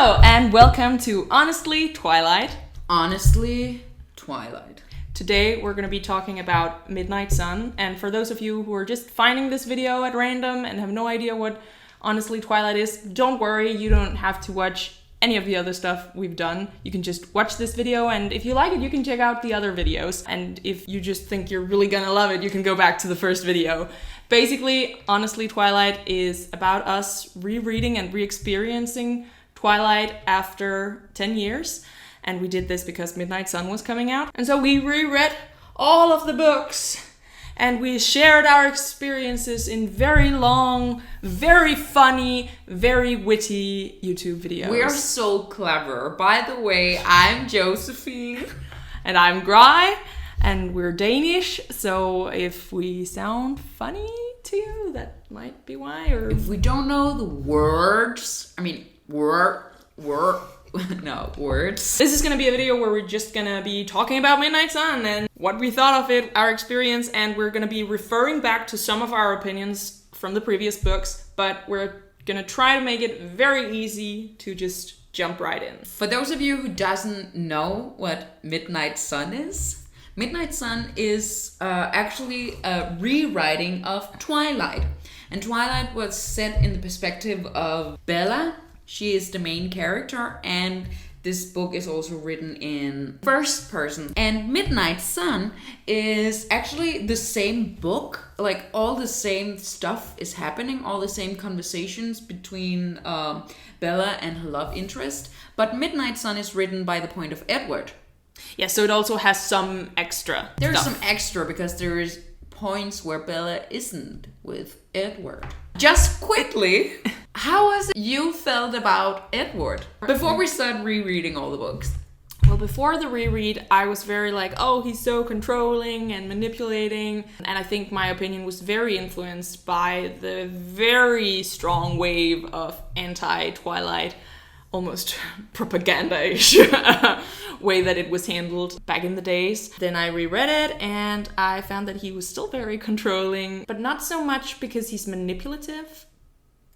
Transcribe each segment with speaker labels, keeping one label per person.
Speaker 1: Hello and welcome to Honestly Twilight.
Speaker 2: Honestly Twilight.
Speaker 1: Today we're going to be talking about Midnight Sun, and for those of you who are just finding this video at random and have no idea what Honestly Twilight is, don't worry, you don't have to watch any of the other stuff we've done. You can just watch this video, and if you like it, you can check out the other videos. And if you just think you're really gonna love it, you can go back to the first video. Basically, Honestly Twilight is about us rereading and re-experiencing Twilight after 10 years. And we did this because Midnight Sun was coming out. And so we reread all of the books and we shared our experiences in very long, very funny, very witty YouTube videos.
Speaker 2: We are so clever. By the way, I'm Josephine.
Speaker 1: And I'm Gry. And we're Danish. So if we sound funny to you, that might be why. Or
Speaker 2: if we don't know the words, words.
Speaker 1: This is going to be a video where we're just going to be talking about Midnight Sun and what we thought of it, our experience, and we're going to be referring back to some of our opinions from the previous books, but we're going to try to make it very easy to just jump right in.
Speaker 2: For those of you who doesn't know what Midnight Sun is, Midnight Sun is actually a rewriting of Twilight. And Twilight was set in the perspective of Bella. She is the main character, and this book is also written in first person. And Midnight Sun is actually the same book. Like, all the same stuff is happening, all the same conversations between Bella and her love interest. But Midnight Sun is written by the point of Edward.
Speaker 1: Yeah, so it also has some extra
Speaker 2: There's
Speaker 1: stuff.
Speaker 2: some extra because there is points where Bella isn't with Edward. Just quickly, how has you felt about Edward before we start rereading all the books?
Speaker 1: Well, before the reread, I was very like, oh, he's so controlling and manipulating. And I think my opinion was very influenced by the very strong wave of anti-Twilight, almost propaganda-ish way that it was handled back in the days. Then I reread it and I found that he was still very controlling, but not so much because he's manipulative,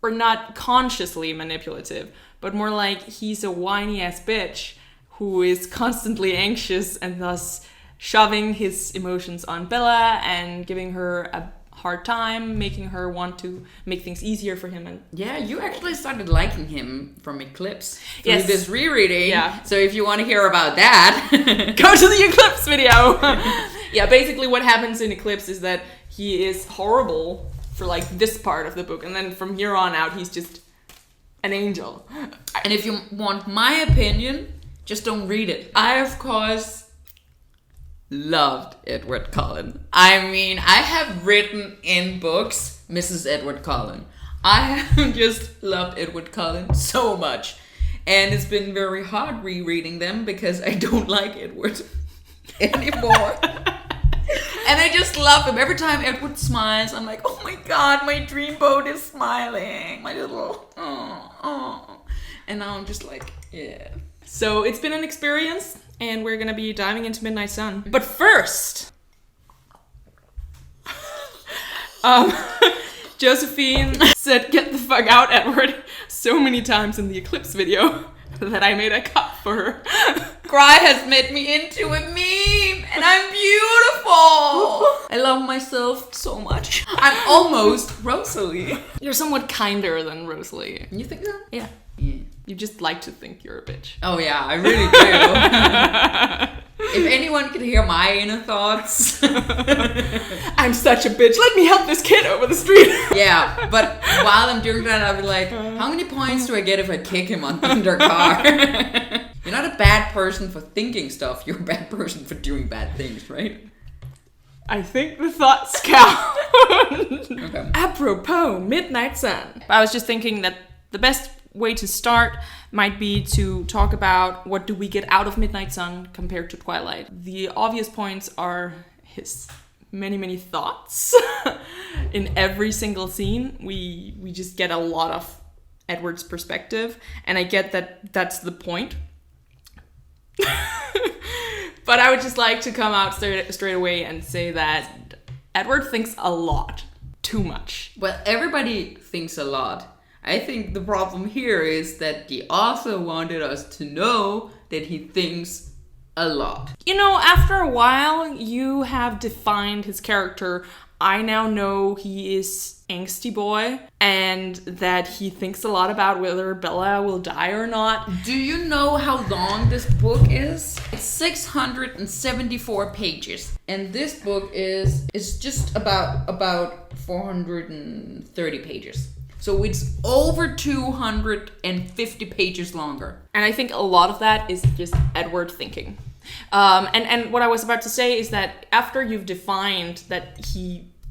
Speaker 1: or not consciously manipulative, but more like he's a whiny ass bitch who is constantly anxious and thus shoving his emotions on Bella and giving her a hard time, making her want to make things easier for him. And
Speaker 2: yeah, you actually started liking him from Eclipse through
Speaker 1: Yes.
Speaker 2: this rereading.
Speaker 1: Yeah.
Speaker 2: So if you want to hear about that,
Speaker 1: go to the Eclipse video. Yeah, basically what happens in Eclipse is that he is horrible for like this part of the book, and then from here on out he's just an angel.
Speaker 2: And if you want my opinion, just don't read it. I, of course, loved Edward Cullen. I mean, I have written in books Mrs. Edward Cullen. I have just loved Edward Cullen so much. And it's been very hard rereading them because I don't like Edward anymore. And I just love him. Every time Edward smiles, I'm like, oh my god, my dreamboat is smiling. My little, oh. And now I'm just like, yeah.
Speaker 1: So it's been an experience, and we're gonna be diving into Midnight Sun. But first, Josephine said, get the fuck out, Edward, so many times in the Eclipse video that I made a cut for her.
Speaker 2: Gry has made me into a meme, and I'm beautiful. I love myself so much. I'm almost Rosalie.
Speaker 1: You're somewhat kinder than Rosalie.
Speaker 2: You think so?
Speaker 1: Yeah.
Speaker 2: Yeah.
Speaker 1: You just like to think you're a bitch.
Speaker 2: Oh yeah, I really do. If anyone could hear my inner thoughts.
Speaker 1: I'm such a bitch. Let me help this kid over the street.
Speaker 2: Yeah, but while I'm doing that, I'll be like, how many points do I get if I kick him on their car? You're not a bad person for thinking stuff. You're a bad person for doing bad things, right?
Speaker 1: I think the thoughts count.
Speaker 2: Okay.
Speaker 1: Apropos Midnight Sun. I was just thinking that the best way to start might be to talk about what do we get out of Midnight Sun compared to Twilight. The obvious points are his many thoughts. In every single scene, we just get a lot of Edward's perspective, and I get that that's the point. But I would just like to come out straight away and say that Edward thinks a lot. Too much.
Speaker 2: Well, everybody thinks a lot. I think the problem here is that the author wanted us to know that he thinks a lot.
Speaker 1: You know, after a while, you have defined his character. I now know he is angsty boy and that he thinks a lot about whether Bella will die or not.
Speaker 2: Do you know how long this book is? It's 674 pages. And this book is just about 430 pages. So it's over 250 pages longer.
Speaker 1: And I think a lot of that is just Edward thinking. And what I was about to say is that after you've defined that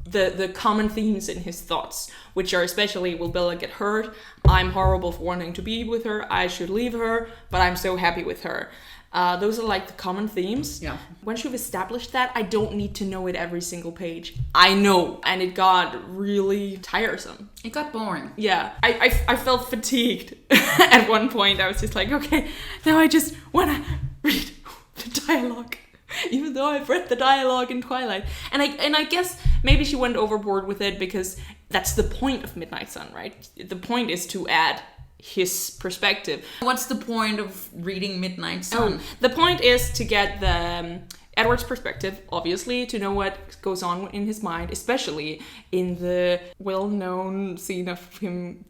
Speaker 1: the common themes in his thoughts, which are especially, will Bella get hurt? I'm horrible for wanting to be with her. I should leave her, but I'm so happy with her. Those are like the common themes.
Speaker 2: Yeah.
Speaker 1: Once you've established that, I don't need to know it every single page. I know. And it got really tiresome.
Speaker 2: It got boring.
Speaker 1: Yeah. I felt fatigued at one point. I was just like, okay, now I just want to read the dialogue. Even though I've read the dialogue in Twilight. And I guess maybe she went overboard with it because that's the point of Midnight Sun, right? The point is to add his perspective.
Speaker 2: What's the point of reading Midnight Sun?
Speaker 1: The point is to get the Edward's perspective, obviously, to know what goes on in his mind, especially in the well-known scene of him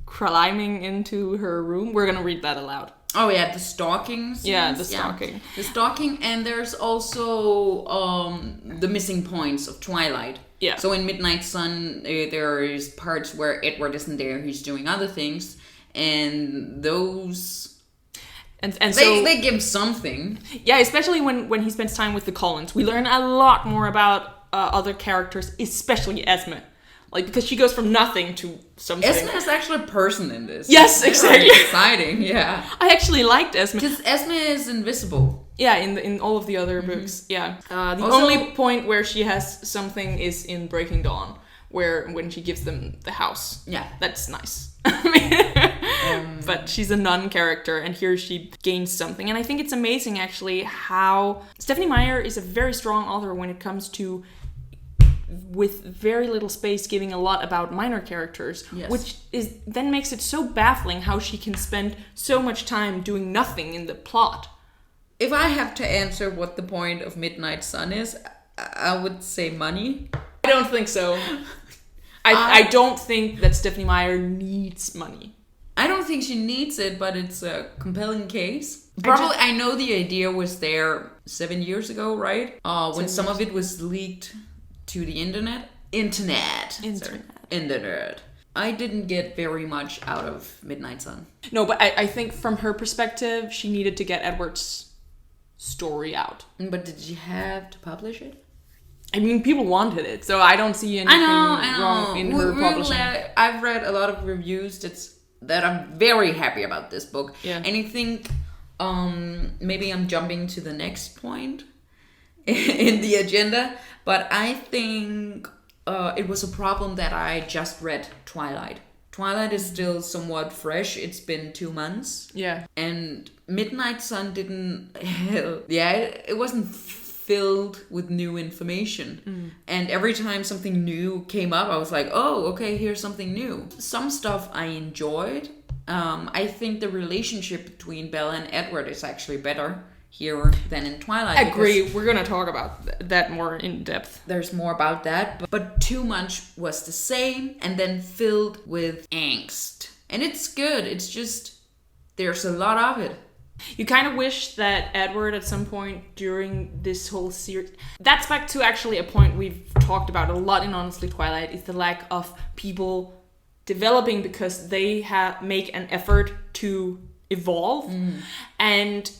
Speaker 1: climbing into her room. We're gonna read that aloud.
Speaker 2: Oh yeah, the stalking scenes.
Speaker 1: Yeah, the stalking.
Speaker 2: Yeah. The stalking, and there's also the missing points of Twilight.
Speaker 1: Yeah.
Speaker 2: So in Midnight Sun, there is parts where Edward isn't there, he's doing other things, and those...
Speaker 1: And so
Speaker 2: they give something.
Speaker 1: Yeah, especially when he spends time with the Collins. We learn a lot more about other characters, especially Esme. Like, because she goes from nothing to something.
Speaker 2: Esme is actually a person in this.
Speaker 1: Yes, exactly.
Speaker 2: Very exciting, yeah.
Speaker 1: I actually liked Esme.
Speaker 2: Because Esme is invisible.
Speaker 1: Yeah, in all of the other books, yeah. The only point where she has something is in Breaking Dawn, when she gives them the house.
Speaker 2: Yeah.
Speaker 1: That's nice. But she's a non-character, and here she gains something. And I think it's amazing, actually, how Stephenie Meyer is a very strong author when it comes to, with very little space, giving a lot about minor characters,
Speaker 2: yes.
Speaker 1: Which then makes it so baffling how she can spend so much time doing nothing in the plot.
Speaker 2: If I have to answer what the point of Midnight Sun is, I would say money.
Speaker 1: I don't think so. I don't think that Stephenie Meyer needs money.
Speaker 2: I don't think she needs it, but it's a compelling case. Probably, I know the idea was there 7 years ago, right? When some of it was leaked to the internet. I didn't get very much out of Midnight Sun.
Speaker 1: No, but I think from her perspective, she needed to get Edward's story out.
Speaker 2: But did she have to publish it?
Speaker 1: I mean, people wanted it, so I don't see anything wrong in her publishing.
Speaker 2: I've read a lot of reviews that are very happy about this book.
Speaker 1: Yeah.
Speaker 2: And I think maybe I'm jumping to the next point in the agenda, but I think it was a problem that I just read Twilight. Twilight is still somewhat fresh. It's been 2 months.
Speaker 1: Yeah.
Speaker 2: And Midnight Sun didn't... it wasn't filled with new information. And every time something new came up, I was like, oh, okay, here's something new. Some stuff I enjoyed. I think the relationship between Bella and Edward is actually better here than in Twilight.
Speaker 1: I agree. We're going to talk about that more in depth.
Speaker 2: There's more about that. But too much was the same and then filled with angst. And it's good. It's just, there's a lot of it.
Speaker 1: You kind of wish that Edward at some point during this whole series... That's back to actually a point we've talked about a lot in Honestly Twilight, is the lack of people developing because they make an effort to evolve. And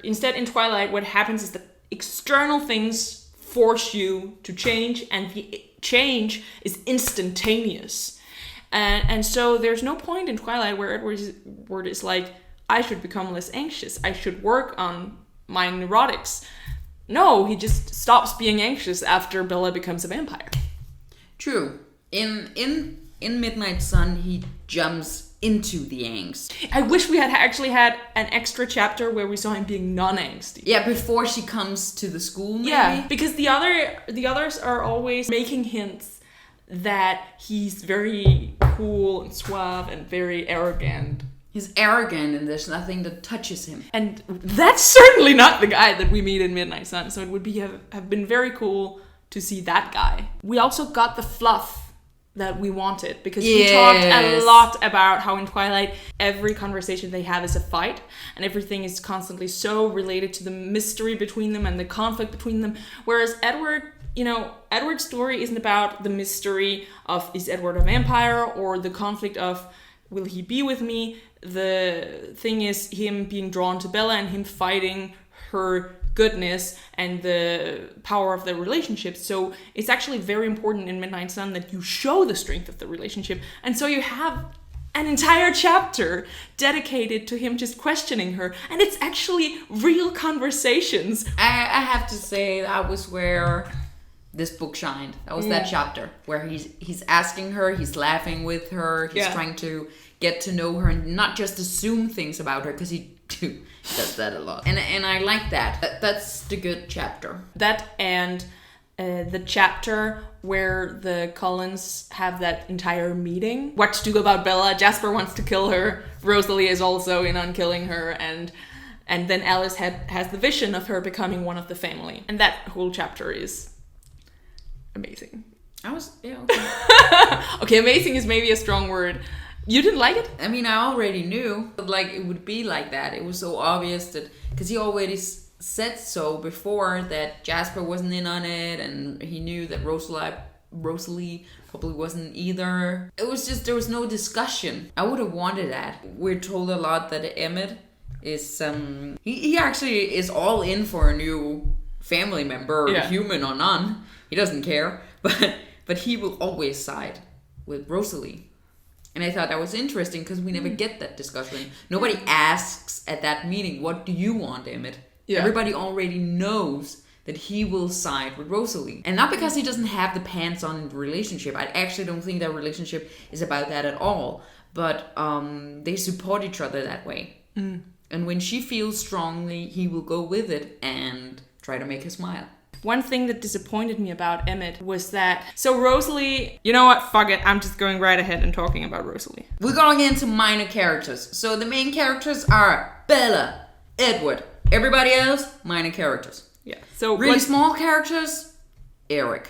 Speaker 1: instead in Twilight, what happens is that external things force you to change, and the change is instantaneous. And so there's no point in Twilight where Edward is like, I should become less anxious. I should work on my neurotics. No, he just stops being anxious after Bella becomes a vampire.
Speaker 2: True. In Midnight Sun, he jumps into the angst.
Speaker 1: I wish we had actually had an extra chapter where we saw him being non-angsty.
Speaker 2: Yeah, before she comes to the school, maybe?
Speaker 1: Yeah, because the others are always making hints that he's very cool and suave and very arrogant.
Speaker 2: He's arrogant and there's nothing that touches him.
Speaker 1: And that's certainly not the guy that we meet in Midnight Sun. So it would have been very cool to see that guy. We also got the fluff that we wanted, because we talked a lot about how in Twilight every conversation they have is a fight, and everything is constantly so related to the mystery between them and the conflict between them. Whereas Edward, Edward's story isn't about the mystery of, is Edward a vampire, or the conflict of, will he be with me? The thing is him being drawn to Bella and him fighting her goodness and the power of the relationship. So it's actually very important in Midnight Sun that you show the strength of the relationship. And so you have an entire chapter dedicated to him just questioning her. And it's actually real conversations.
Speaker 2: I have to say that was where this book shined. That was that chapter where he's asking her, he's laughing with her, he's trying to get to know her and not just assume things about her, because he does that a lot. And I like that. That's the good chapter.
Speaker 1: That and the chapter where the Cullens have that entire meeting. What to do about Bella. Jasper wants to kill her. Rosalie is also in on killing her. And then Alice has the vision of her becoming one of the family. And that whole chapter is amazing.
Speaker 2: Okay.
Speaker 1: Okay, amazing is maybe a strong word. You didn't like it?
Speaker 2: I mean, I already knew, but like it would be like that. It was so obvious that, because he already said so before, that Jasper wasn't in on it, and he knew that Rosalie probably wasn't either. It was just, there was no discussion. I would have wanted that. We're told a lot that Emmett is he actually is all in for a new family member, human or none. He doesn't care, but he will always side with Rosalie. And I thought that was interesting, because we never get that discussion. Nobody asks at that meeting, what do you want, Emmett? Yeah. Everybody already knows that he will side with Rosalie. And not because he doesn't have the pants-on relationship. I actually don't think that relationship is about that at all. But they support each other that way. And when she feels strongly, he will go with it and try to make her smile.
Speaker 1: One thing that disappointed me about Emmett was that... So Rosalie... You know what? Fuck it. I'm just going right ahead and talking about Rosalie.
Speaker 2: We're going into minor characters. So the main characters are Bella, Edward. Everybody else, minor characters.
Speaker 1: Yeah. So
Speaker 2: really small characters, Eric.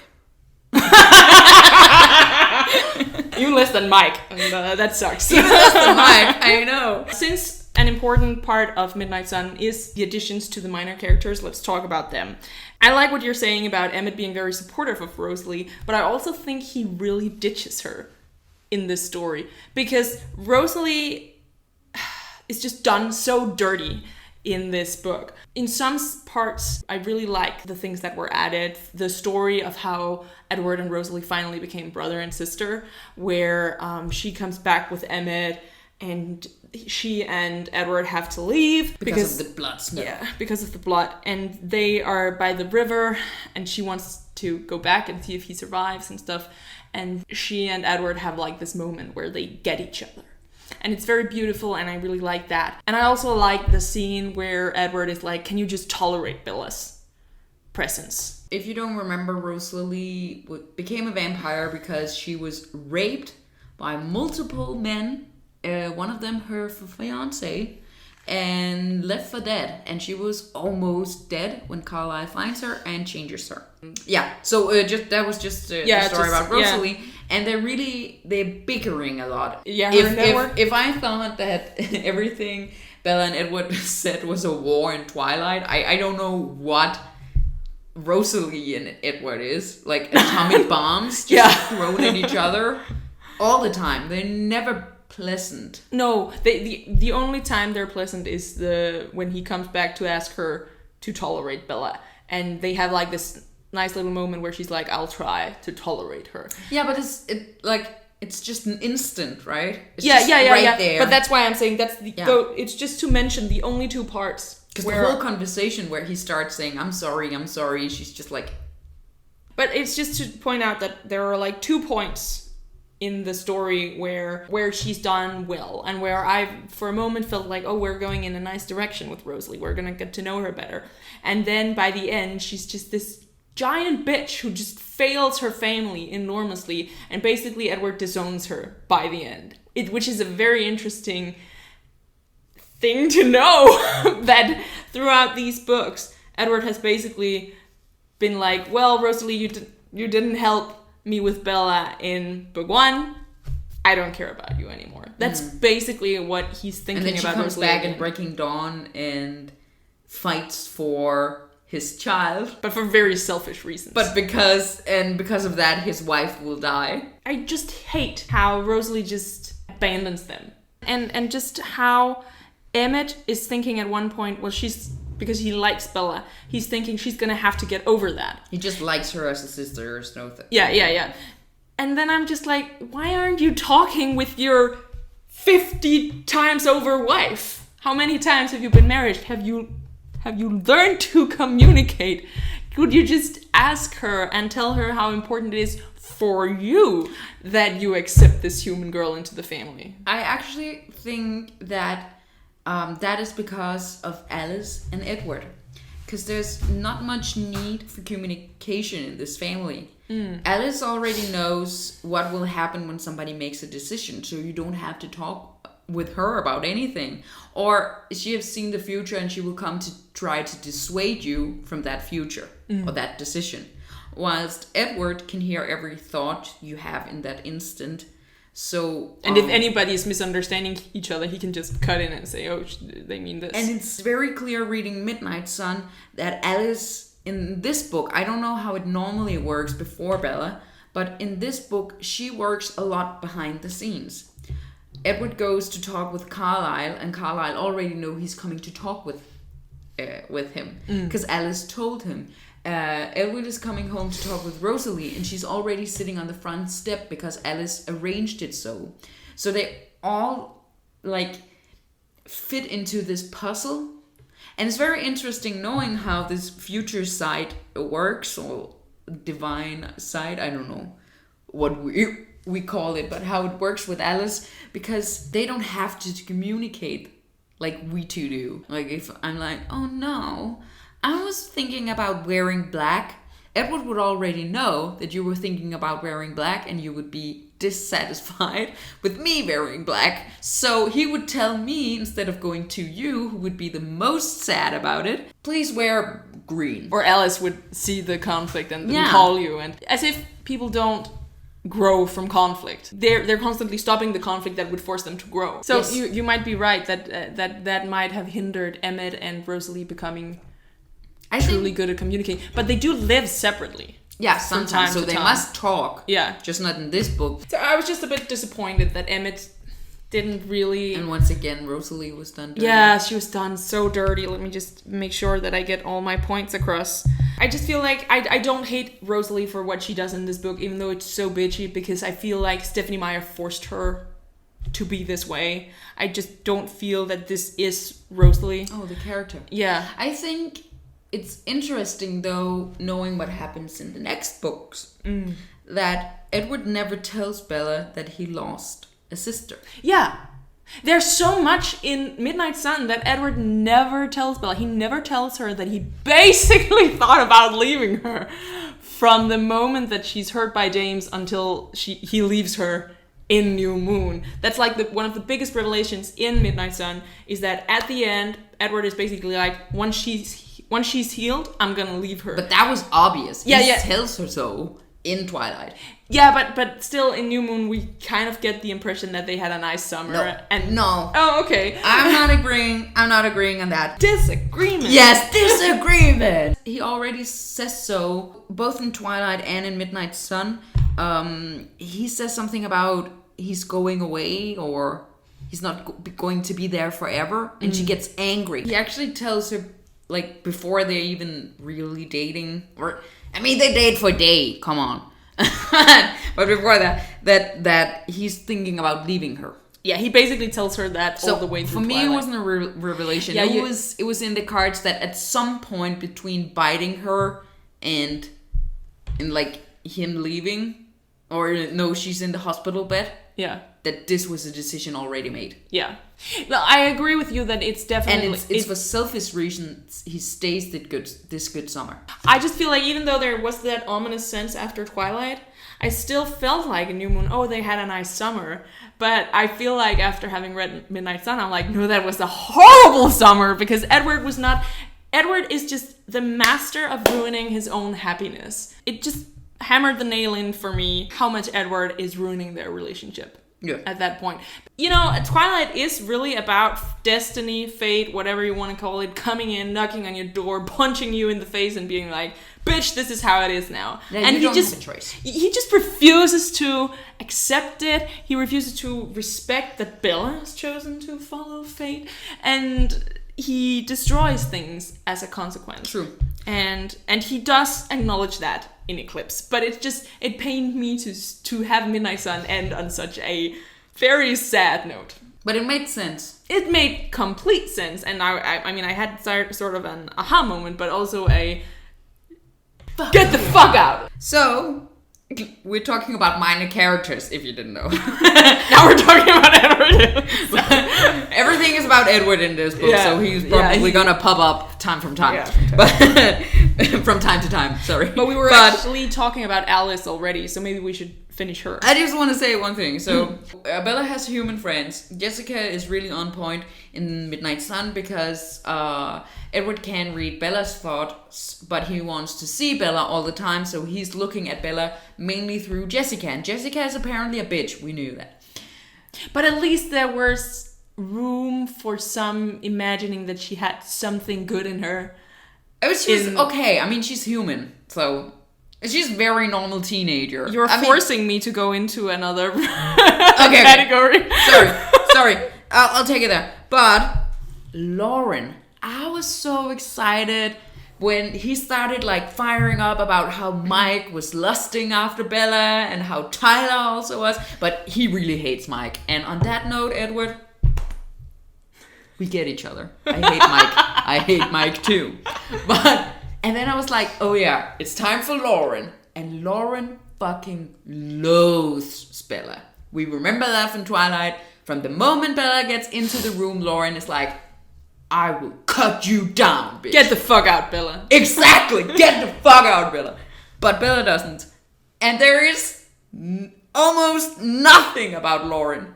Speaker 1: Even less than Mike. And, that sucks.
Speaker 2: Even less than Mike, I know.
Speaker 1: Since an important part of Midnight Sun is the additions to the minor characters, let's talk about them. I like what you're saying about Emmett being very supportive of Rosalie, but I also think he really ditches her in this story, because Rosalie is just done so dirty in this book. In some parts, I really like the things that were added. The story of how Edward and Rosalie finally became brother and sister, where she comes back with Emmett, and she and Edward have to leave
Speaker 2: because of the blood smell.
Speaker 1: Yeah, because of the blood. And they are by the river, and she wants to go back and see if he survives and stuff. And she and Edward have like this moment where they get each other. And it's very beautiful, and I really like that. And I also like the scene where Edward is like, can you just tolerate Bella's presence?
Speaker 2: If you don't remember, Rosalie became a vampire because she was raped by multiple men. One of them her fiance, and left for dead. And she was almost dead when Carlisle finds her and changes her. Yeah, so that was just the story about Rosalie. Yeah. And they're bickering a lot.
Speaker 1: Yeah,
Speaker 2: if I thought that everything Bella and Edward said was a war in Twilight, I don't know what Rosalie and Edward is. Like atomic bombs just thrown at each other all the time. They're never pleasant.
Speaker 1: No, the only time they're pleasant is when he comes back to ask her to tolerate Bella, and they have like this nice little moment where she's like, I'll try to tolerate her.
Speaker 2: Yeah, but it's just an instant, right? It's
Speaker 1: yeah,
Speaker 2: right there.
Speaker 1: But that's why I'm saying it's just to mention the only two parts.
Speaker 2: Because the whole conversation where he starts saying, I'm sorry, she's just like...
Speaker 1: But it's just to point out that there are like 2 points in the story where she's done well, and where I for a moment felt like, oh, we're going in a nice direction with Rosalie, we're gonna get to know her better. And then by the end, she's just this giant bitch who just fails her family enormously, and basically Edward disowns her by the end. Which is a very interesting thing to know, that throughout these books, Edward has basically been like, well, Rosalie, you didn't help me with Bella in book 1. I don't care about you anymore. That's basically what he's thinking about.
Speaker 2: And then she comes back in Breaking Dawn and fights for his child.
Speaker 1: But for very selfish reasons.
Speaker 2: But because of that, his wife will die.
Speaker 1: I just hate how Rosalie just abandons them. And just how Emmett is thinking at one point, well, because he likes Bella, he's thinking she's gonna have to get over that.
Speaker 2: He just likes her as a sister or something.
Speaker 1: Yeah. And then I'm just like, why aren't you talking with your 50 times over wife? How many times have you been married? Have you learned to communicate? Could you just ask her and tell her how important it is for you that you accept this human girl into the family?
Speaker 2: I actually think that that is because of Alice and Edward. Because there's not much need for communication in this family. Alice already knows what will happen when somebody makes a decision, so you don't have to talk with her about anything. Or she has seen the future and she will come to try to dissuade you from that future or that decision. Whilst Edward can hear every thought you have in that instant. So,
Speaker 1: and if anybody is misunderstanding each other, he can just cut in and say, oh, they mean this.
Speaker 2: And it's very clear reading Midnight Sun that Alice, in this book, I don't know how it normally works before Bella, but in this book, she works a lot behind the scenes. Edward goes to talk with Carlisle, and Carlisle already know he's coming to talk with him, because Alice told him. Edward is coming home to talk with Rosalie, and she's already sitting on the front step because Alice arranged it so. So they all fit into this puzzle, and it's very interesting knowing how this future side works, or divine side. I don't know what we call it, but how it works with Alice, because they don't have to communicate like we two do. Like if I'm like, oh no, I was thinking about wearing black, Edward would already know that you were thinking about wearing black and you would be dissatisfied with me wearing black. So he would tell me, instead of going to you, who would be the most sad about it, please wear green.
Speaker 1: Or Alice would see the conflict and then call you. And as if people don't grow from conflict. They're constantly stopping the conflict that would force them to grow. So yes. you might be right that might have hindered Emmett and Rosalie becoming truly good at communicating, but they do live separately.
Speaker 2: Yeah, sometimes. So they must talk.
Speaker 1: Yeah.
Speaker 2: Just not in this book.
Speaker 1: So I was just a bit disappointed that Emmett didn't really...
Speaker 2: And once again, Rosalie was done dirty.
Speaker 1: Yeah, she was done so dirty. Let me just make sure that I get all my points across. I just feel like I don't hate Rosalie for what she does in this book, even though it's so bitchy, because I feel like Stephenie Meyer forced her to be this way. I just don't feel that this is Rosalie.
Speaker 2: Oh, the character.
Speaker 1: Yeah.
Speaker 2: I think... It's interesting, though, knowing what happens in the next books, that Edward never tells Bella that he lost a sister.
Speaker 1: Yeah. There's so much in Midnight Sun that Edward never tells Bella. He never tells her that he basically thought about leaving her from the moment that she's hurt by James until he leaves her in New Moon. That's like one of the biggest revelations in Midnight Sun, is that at the end, Edward is basically like, once she's healed, I'm gonna leave her.
Speaker 2: But that was obvious.
Speaker 1: Yeah,
Speaker 2: he tells her so in Twilight.
Speaker 1: Yeah, but still in New Moon, we kind of get the impression that they had a nice summer.
Speaker 2: No.
Speaker 1: Oh, okay.
Speaker 2: I'm not agreeing on that.
Speaker 1: Disagreement.
Speaker 2: Yes, disagreement. He already says so, both in Twilight and in Midnight Sun. He says something about he's going away, or he's not going to be there forever, and she gets angry. He actually tells her, like, before they're even really dating, they date for a day, come on. But before that he's thinking about leaving her.
Speaker 1: Yeah, he basically tells her that all the way through
Speaker 2: For me,
Speaker 1: Twilight.
Speaker 2: It wasn't a revelation.
Speaker 1: Yeah,
Speaker 2: it was in the cards that at some point between biting her and like him leaving, or no, she's in the hospital bed.
Speaker 1: Yeah.
Speaker 2: that this was a decision already made.
Speaker 1: Yeah. No, I agree with you that it's definitely...
Speaker 2: And it's for selfish reasons he stays this good summer.
Speaker 1: I just feel like even though there was that ominous sense after Twilight, I still felt like a New Moon, oh, they had a nice summer. But I feel like after having read Midnight Sun, I'm like, no, that was a horrible summer, because Edward was not... Edward is just the master of ruining his own happiness. It just hammered the nail in for me how much Edward is ruining their relationship.
Speaker 2: Yeah.
Speaker 1: At that point. You know, Twilight is really about destiny, fate, whatever you want to call it, coming in, knocking on your door, punching you in the face and being like, bitch, this is how it is now.
Speaker 2: Yeah,
Speaker 1: and
Speaker 2: you don't have a choice.
Speaker 1: He just refuses to accept it. He refuses to respect that Bella has chosen to follow fate. And he destroys things as a consequence.
Speaker 2: True.
Speaker 1: And he does acknowledge that in Eclipse, but it pained me to have Midnight Sun end on such a very sad note.
Speaker 2: But it made sense.
Speaker 1: It made complete sense, and I mean I had sort of an aha moment, but also a get the fuck out.
Speaker 2: So we're talking about minor characters, if you didn't know.
Speaker 1: Now we're talking about Edward.
Speaker 2: Everything is about Edward in this book, so he's probably gonna pop up time from time.
Speaker 1: Yeah.
Speaker 2: But from time to time, sorry.
Speaker 1: But we were actually talking about Alice already, so maybe we should finish her.
Speaker 2: I just want to say one thing. So Bella has human friends. Jessica is really on point in Midnight Sun because Edward can read Bella's thoughts, but he wants to see Bella all the time, so he's looking at Bella mainly through Jessica. And Jessica is apparently a bitch. We knew that.
Speaker 1: But at least there was room for some imagining that she had something good in her.
Speaker 2: Oh, she's okay. I mean, she's human, so she's a very normal teenager.
Speaker 1: You're forcing me to go into another category.
Speaker 2: Sorry. I'll take it there. But Lauren, I was so excited when he started like firing up about how Mike was lusting after Bella and how Tyler also was. But he really hates Mike. And on that note, Edward, we get each other. I hate Mike. I hate Mike too. And then I was like, oh yeah, it's time for Lauren. And Lauren fucking loathes Bella. We remember that from Twilight. From the moment Bella gets into the room, Lauren is like, I will cut you down, bitch.
Speaker 1: Get the fuck out, Bella.
Speaker 2: Exactly. Get the fuck out, Bella. But Bella doesn't. And there is almost nothing about Lauren.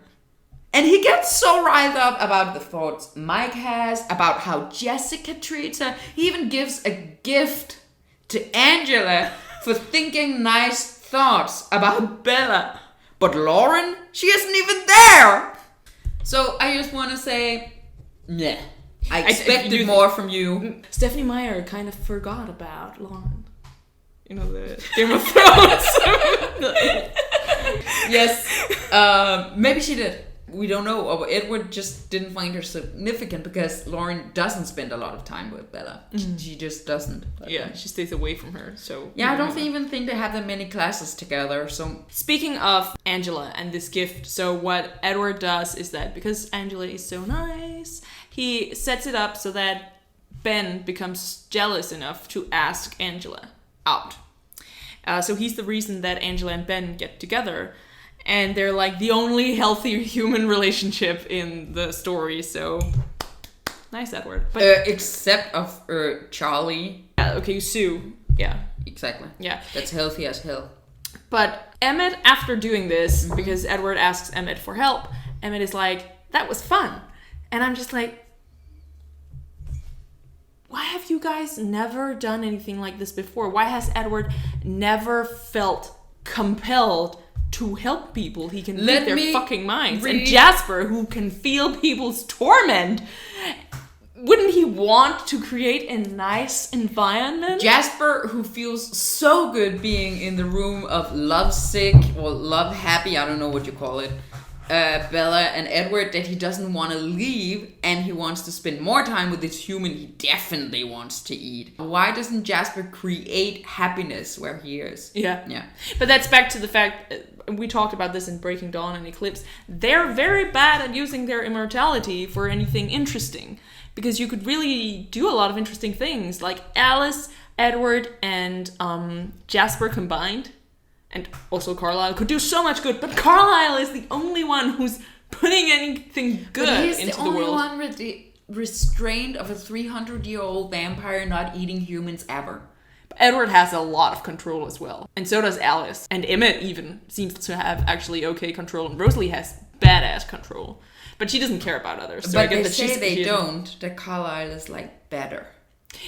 Speaker 2: And he gets so riled up about the thoughts Mike has, about how Jessica treats her. He even gives a gift to Angela for thinking nice thoughts about Bella. But Lauren, she isn't even there. So I just want to say, yeah, I expected more from you.
Speaker 1: Stephanie Meyer kind of forgot about Lauren. You know, the Game of Thrones.
Speaker 2: Yes, maybe she did. We don't know. Edward just didn't find her significant because Lauren doesn't spend a lot of time with Bella. She just doesn't.
Speaker 1: Yeah, she stays away from her. So
Speaker 2: yeah, I don't even think they have that many classes together. So
Speaker 1: speaking of Angela and this gift, so what Edward does is that because Angela is so nice, he sets it up so that Ben becomes jealous enough to ask Angela out. So he's the reason that Angela and Ben get together. And they're like the only healthy human relationship in the story, so nice, Edward. But
Speaker 2: except of Charlie.
Speaker 1: Yeah, okay, Sue. Yeah.
Speaker 2: Exactly.
Speaker 1: Yeah.
Speaker 2: That's healthy as hell.
Speaker 1: But Emmett, after doing this, because Edward asks Emmett for help, Emmett is like, that was fun. And I'm just like, why have you guys never done anything like this before? Why has Edward never felt compelled to help people? He can read their fucking minds. And Jasper, who can feel people's torment, wouldn't he want to create a nice environment?
Speaker 2: Jasper, who feels so good being in the room of lovesick or love happy, I don't know what you call it, Bella and Edward, that he doesn't want to leave and he wants to spend more time with this human he definitely wants to eat. Why doesn't Jasper create happiness where he is?
Speaker 1: Yeah. But that's back to the fact, we talked about this in Breaking Dawn and Eclipse, they're very bad at using their immortality for anything interesting. Because you could really do a lot of interesting things, like Alice, Edward, and Jasper combined And also Carlisle could do so much good, but Carlisle is the only one who's putting anything good into the world. He's the only
Speaker 2: one with the restraint of a 300-year-old vampire not eating humans ever.
Speaker 1: But Edward has a lot of control as well. And so does Alice. And Emmett even seems to have actually okay control. And Rosalie has badass control. But she doesn't care about others. So
Speaker 2: but they say they don't. That Carlisle is like better.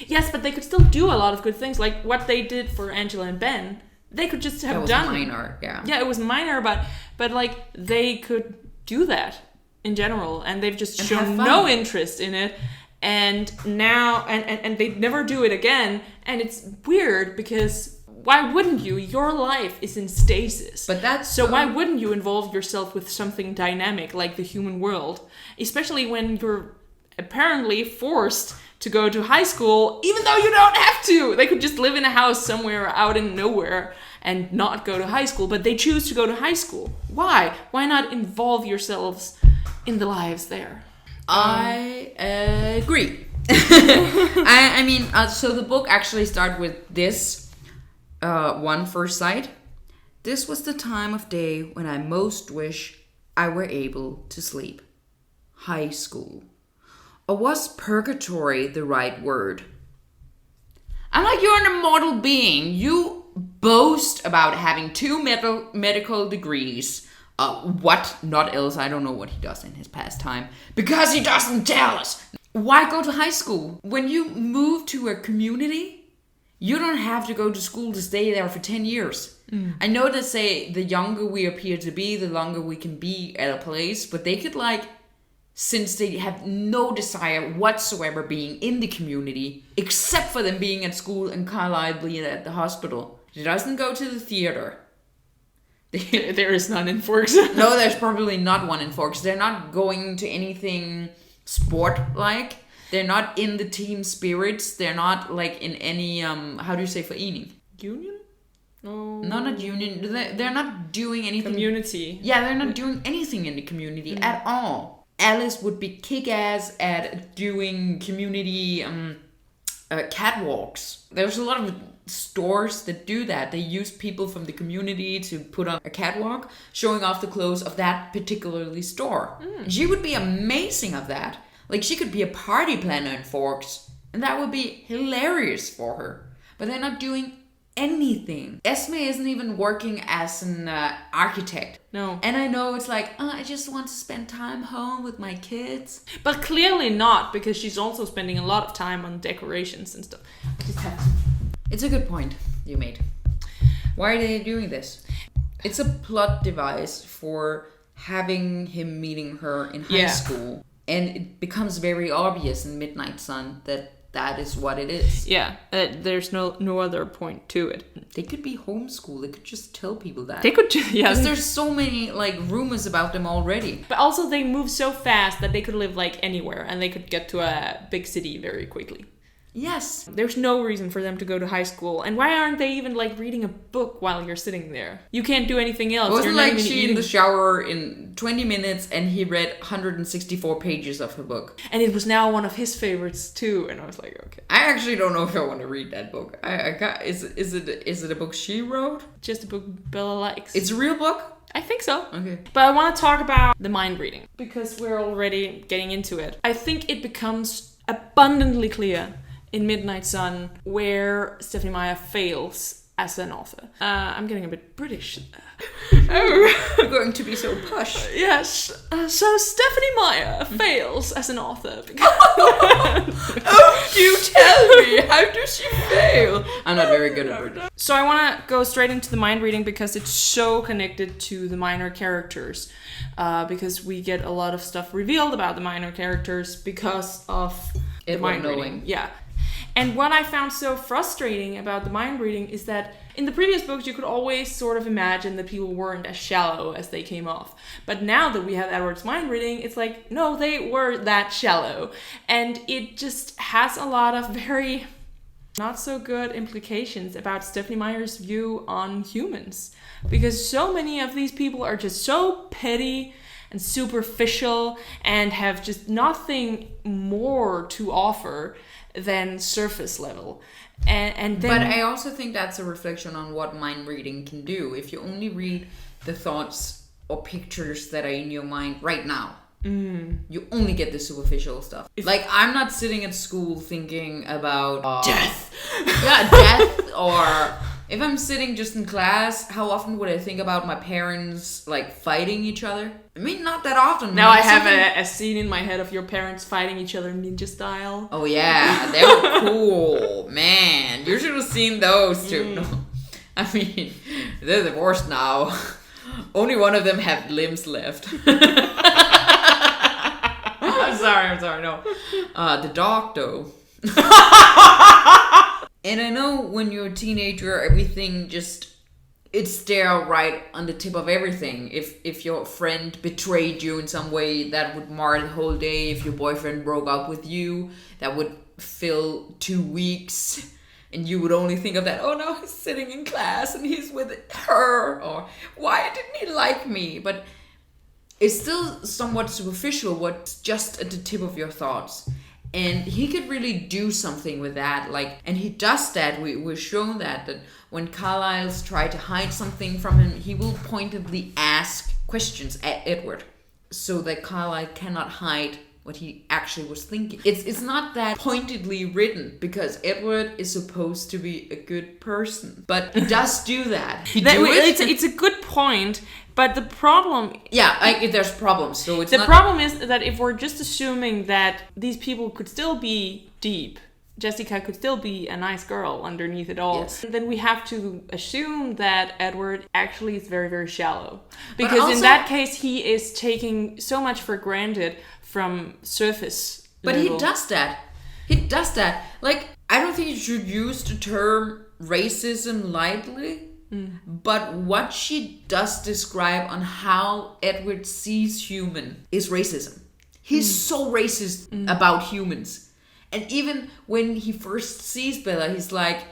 Speaker 1: Yes, but they could still do a lot of good things. Like what they did for Angela and Ben. They could just have done.
Speaker 2: That was minor, yeah.
Speaker 1: Yeah, it was minor, but like they could do that in general, and they've just shown no interest in it. And now, and they never do it again. And it's weird because why wouldn't you? Your life is in stasis.
Speaker 2: But that's
Speaker 1: so why wouldn't you involve yourself with something dynamic like the human world, especially when you're apparently forced to go to high school, even though you don't have to. They could just live in a house somewhere out in nowhere and not go to high school, but they choose to go to high school. Why? Why not involve yourselves in the lives there?
Speaker 2: I agree. So the book actually starts with this one first sight. This was the time of day when I most wish I were able to sleep. High school. Or was purgatory the right word? I'm like, you're an immortal being. You boast about having 2 medical degrees. What? Not else. I don't know what he does in his pastime. Because he doesn't tell us. Why go to high school? When you move to a community, you don't have to go to school to stay there for 10 years. I know they say the younger we appear to be, the longer we can be at a place. But they could since they have no desire whatsoever being in the community, except for them being at school and Carlisle being at the hospital. He doesn't go to the theater.
Speaker 1: There is none in Forks.
Speaker 2: No, there's probably not one in Forks. They're not going to anything sport-like. They're not in the team spirits. They're not in any, how do you say forening?
Speaker 1: Union?
Speaker 2: No, not union. They're not doing anything.
Speaker 1: Community.
Speaker 2: Yeah, they're not doing anything in the community at all. Alice would be kick-ass at doing community catwalks. There's a lot of stores that do that. They use people from the community to put on a catwalk, showing off the clothes of that particularly store. She would be amazing at that. She could be a party planner in Forks, and that would be hilarious for her. But they're not doing anything. Esme isn't even working as an architect.
Speaker 1: No.
Speaker 2: And I know it's I just want to spend time home with my kids.
Speaker 1: But clearly not, because she's also spending a lot of time on decorations and stuff.
Speaker 2: It's a good point you made. Why are they doing this? It's a plot device for having him meeting her in high school. And it becomes very obvious in Midnight Sun that is what it is.
Speaker 1: Yeah, there's no other point to it.
Speaker 2: They could be homeschooled. They could just tell people that.
Speaker 1: They could just,
Speaker 2: Because there's so many, rumors about them already.
Speaker 1: But also they move so fast that they could live, anywhere. And they could get to a big city very quickly.
Speaker 2: Yes.
Speaker 1: There's no reason for them to go to high school. And why aren't they even, reading a book while you're sitting there? You can't do anything else.
Speaker 2: It wasn't she in the shower in 20 minutes and he read 164 pages of her book.
Speaker 1: And it was now one of his favorites, too. And I was like, okay.
Speaker 2: I actually don't know if I want to read that book. I can't, is it a book she wrote?
Speaker 1: Just a book Bella likes.
Speaker 2: It's a real book?
Speaker 1: I think so.
Speaker 2: Okay.
Speaker 1: But I want to talk about the mind reading. Because we're already getting into it. I think it becomes abundantly clear in Midnight Sun where Stephenie Meyer fails as an author. I'm getting a bit British.
Speaker 2: You're going to be so posh.
Speaker 1: Yes. So Stephenie Meyer fails as an author.
Speaker 2: Oh, you tell me. How does she fail? I'm not very good at British.
Speaker 1: So I want to go straight into the mind reading because it's so connected to the minor characters. Because we get a lot of stuff revealed about the minor characters because of the mind reading. Yeah. And what I found so frustrating about the mind reading is that in the previous books, you could always sort of imagine that people weren't as shallow as they came off. But now that we have Edward's mind reading, it's no, they were that shallow. And it just has a lot of very not so good implications about Stephenie Meyer's view on humans. Because so many of these people are just so petty and superficial and have just nothing more to offer than surface level. And then,
Speaker 2: but I also think that's a reflection on what mind reading can do. If you only read the thoughts or pictures that are in your mind right now, you only get the superficial stuff. Like, I'm not sitting at school thinking about
Speaker 1: death.
Speaker 2: Yeah, death. Or if I'm sitting just in class, how often would I think about my parents like fighting each other? I mean, not that often.
Speaker 1: Now I have a scene in my head of your parents fighting each other ninja style.
Speaker 2: Oh yeah, they were cool. Man, you should have seen those two. No. I mean, they're divorced now. Only one of them have limbs left. I'm sorry, no. The dog, though. And I know when you're a teenager, everything just, it's there right on the tip of everything. If your friend betrayed you in some way, that would mar the whole day. If your boyfriend broke up with you, that would fill 2 weeks. And you would only think of that, oh no, he's sitting in class and he's with her. Or why didn't he like me? But it's still somewhat superficial, what's just at the tip of your thoughts. And he could really do something with that. Like, and he does that. We're shown that when Carlisle's try to hide something from him, he will pointedly ask questions at Edward so that Carlisle cannot hide what he actually was thinking. It's not that pointedly written because Edward is supposed to be a good person, but he does do that.
Speaker 1: It's a good point, but the problem...
Speaker 2: Yeah, there's problems, so it's
Speaker 1: the problem is that if we're just assuming that these people could still be deep, Jessica could still be a nice girl underneath it all,
Speaker 2: yes,
Speaker 1: then we have to assume that Edward actually is very, very shallow. Because
Speaker 2: also,
Speaker 1: in that case, he is taking so much for granted from surface level.
Speaker 2: But he does that. He does that. Like, I don't think you should use the term racism lightly, but what she does describe on how Edward sees human is racism. He's so racist about humans. And even when he first sees Bella, he's like,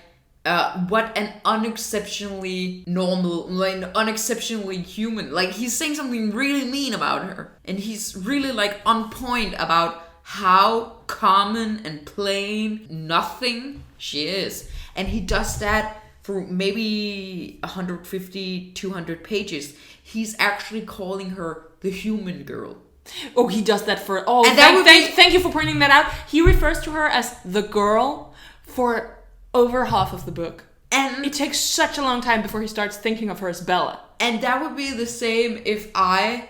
Speaker 2: what an unexceptionally normal, like unexceptionally human. Like, he's saying something really mean about her. And he's really like on point about how common and plain nothing she is. And he does that for maybe 150, 200 pages. He's actually calling her the human girl.
Speaker 1: Oh, he does that for... Oh, thank you for pointing that out. He refers to her as the girl for over half of the book. And it takes such a long time before he starts thinking of her as Bella.
Speaker 2: And that would be the same if I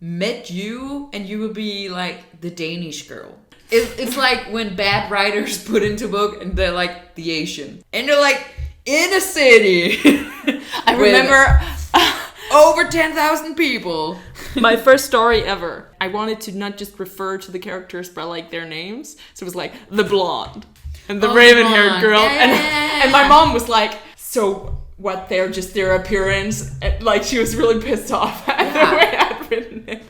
Speaker 2: met you and you would be like the Danish girl. It's like when bad writers put into a book and they're like the Asian. And they're like, in a city.
Speaker 1: I remember...
Speaker 2: over 10,000 people.
Speaker 1: My first story ever. I wanted to not just refer to the characters by like their names. So it was like the blonde and the raven-haired girl.
Speaker 2: Yeah.
Speaker 1: And my mom was like, so what, they're just their appearance? Like, she was really pissed off at the way I'd written it.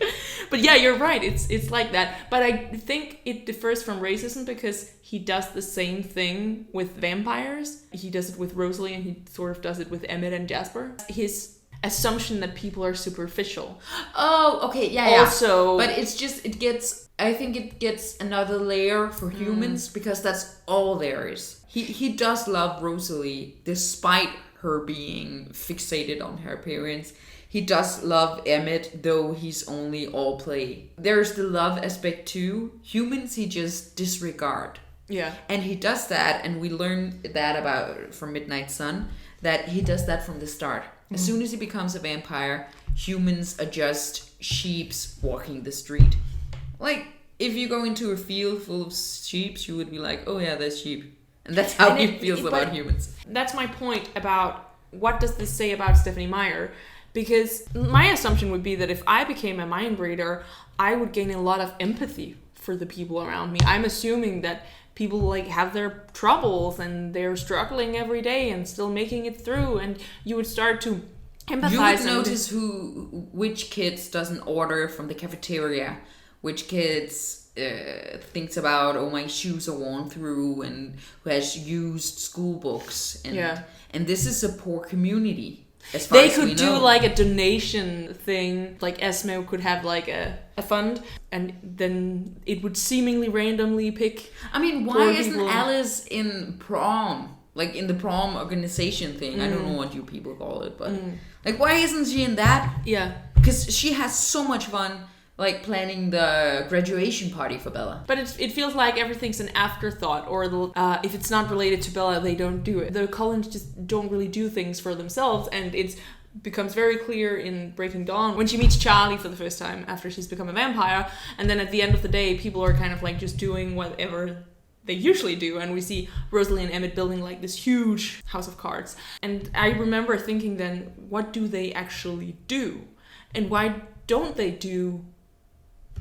Speaker 1: But yeah, you're right. It's like that. But I think it differs from racism because he does the same thing with vampires. He does it with Rosalie and he sort of does it with Emmett and Jasper. His assumption that people are superficial.
Speaker 2: Oh, okay, yeah.
Speaker 1: Also,
Speaker 2: but I think it gets another layer for humans because that's all there is. He does love Rosalie despite her being fixated on her appearance. He does love Emmett, though he's only all play. There's the love aspect too. Humans he just disregard.
Speaker 1: Yeah.
Speaker 2: And he does that, and we learn that from Midnight Sun, that he does that from the start. As soon as he becomes a vampire, humans are just sheeps walking the street. Like, if you go into a field full of sheep, you would be like, oh yeah, there's sheep. And that's how he feels about humans.
Speaker 1: That's my point about what does this say about Stephenie Meyer? Because my assumption would be that if I became a mind reader, I would gain a lot of empathy for the people around me. I'm assuming that people like have their troubles and they're struggling every day and still making it through, and you would start to empathize.
Speaker 2: You would notice which kids doesn't order from the cafeteria, which kids thinks about, oh, my shoes are worn through, and who has used school books. And this is a poor community. As far
Speaker 1: They
Speaker 2: as we
Speaker 1: could do
Speaker 2: know.
Speaker 1: like a donation thing, like Esme could have like a fund, and then it would seemingly randomly pick.
Speaker 2: I mean, why
Speaker 1: poor
Speaker 2: isn't
Speaker 1: people.
Speaker 2: Alice in prom? Like in the prom organization thing. I don't know what you people call it, but like, why isn't she in that?
Speaker 1: Yeah.
Speaker 2: Because she has so much fun, like planning the graduation party for Bella.
Speaker 1: But it feels like everything's an afterthought, or if it's not related to Bella, they don't do it. The Cullens just don't really do things for themselves, and it becomes very clear in Breaking Dawn when she meets Charlie for the first time after she's become a vampire, and then at the end of the day, people are kind of like just doing whatever they usually do, and we see Rosalie and Emmett building like this huge house of cards. And I remember thinking then, what do they actually do? And why don't they do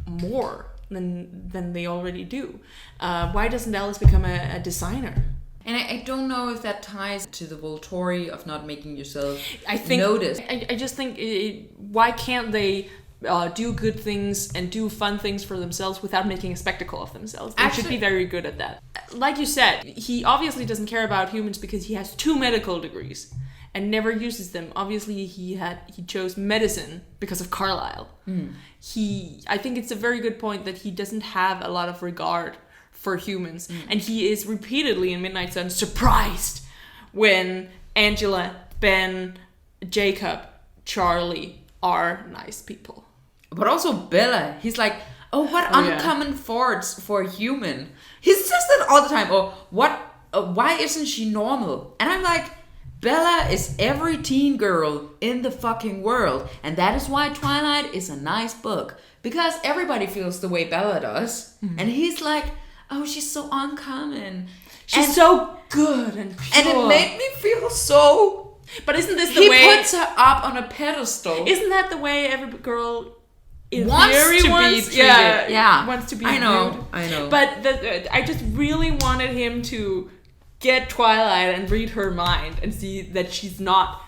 Speaker 1: more than they already do? Why doesn't Alice become a designer?
Speaker 2: And I don't know if that ties to the Volturi of not making yourself
Speaker 1: notice.
Speaker 2: noticed.
Speaker 1: I just think, why can't they do good things and do fun things for themselves without making a spectacle of themselves? They should be very good at that. Like you said, he obviously doesn't care about humans because he has 2 medical degrees and never uses them. Obviously, he chose medicine because of Carlisle. I think it's a very good point that he doesn't have a lot of regard for humans, and he is repeatedly in Midnight Sun surprised when Angela, Ben, Jacob, Charlie are nice people.
Speaker 2: But also Bella, he's like, oh, what uncommon faults for a human. He says that all the time. Oh, what? Why isn't she normal? And I'm like, Bella is every teen girl in the fucking world. And that is why Twilight is a nice book. Because everybody feels the way Bella does. And he's like, oh, she's so uncommon.
Speaker 1: She's so good and pure.
Speaker 2: And it made me feel so...
Speaker 1: But isn't this the way...
Speaker 2: He puts her up on a pedestal.
Speaker 1: Isn't that the way every girl in
Speaker 2: wants
Speaker 1: theory
Speaker 2: to
Speaker 1: wants,
Speaker 2: be treated? Yeah.
Speaker 1: Wants to be
Speaker 2: I know.
Speaker 1: viewed?
Speaker 2: I know.
Speaker 1: But I just really wanted him to get Twilight and read her mind and see that she's not